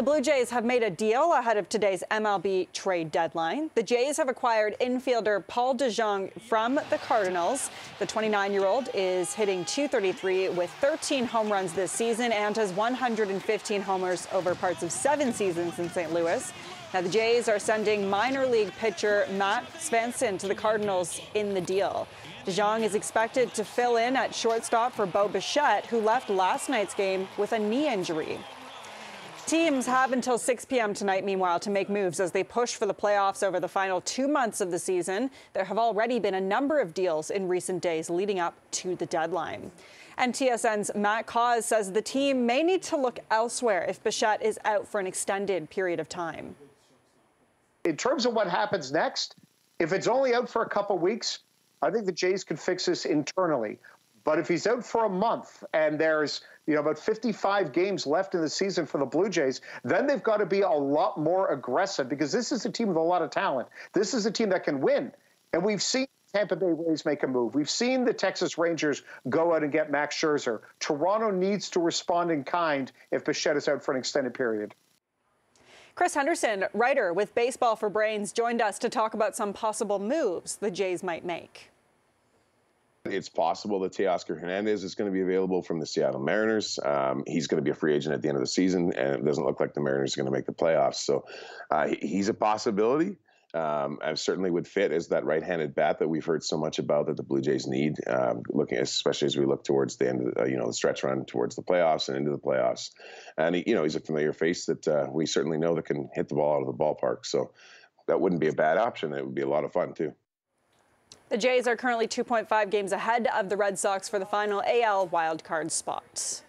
The Blue Jays have made a deal ahead of today's MLB trade deadline. The Jays have acquired infielder Paul DeJong from the Cardinals. The 29-year-old is hitting .233 with 13 home runs this season and has 115 homers over parts of 7 seasons in St. Louis. Now, the Jays are sending minor league pitcher Matt Svanson to the Cardinals in the deal. DeJong is expected to fill in at shortstop for Bo Bichette, who left last night's game with a knee injury. Teams have until 6 p.m. tonight, meanwhile, to make moves as they push for the playoffs over the final 2 months of the season. There have already been a number of deals in recent days leading up to the deadline. And TSN's Matt Caws says the team may need to look elsewhere if Bichette is out for an extended period of time. In terms of what happens next, if it's only out for a couple weeks, I think the Jays could fix this internally. But if he's out for a month and there's about 55 games left in the season for the Blue Jays, then they've got to be a lot more aggressive because this is a team with a lot of talent. This is a team that can win. And we've seen Tampa Bay Rays make a move. We've seen the Texas Rangers go out and get Max Scherzer. Toronto needs to respond in kind if Bichette is out for an extended period. Chris Henderson, writer with Baseball for Brains, joined us to talk about some possible moves the Jays might make. It's possible that Teoscar Hernandez is going to be available from the Seattle Mariners. He's going to be a free agent at the end of the season, and it doesn't look like the Mariners are going to make the playoffs. So he's a possibility. I certainly would fit as that right-handed bat that we've heard so much about that the Blue Jays need, especially as we look towards the end of the stretch run towards the playoffs and into the playoffs. And he's a familiar face that we certainly know that can hit the ball out of the ballpark. So that wouldn't be a bad option. It would be a lot of fun too. The Jays are currently 2.5 games ahead of the Red Sox for the final AL wildcard spot.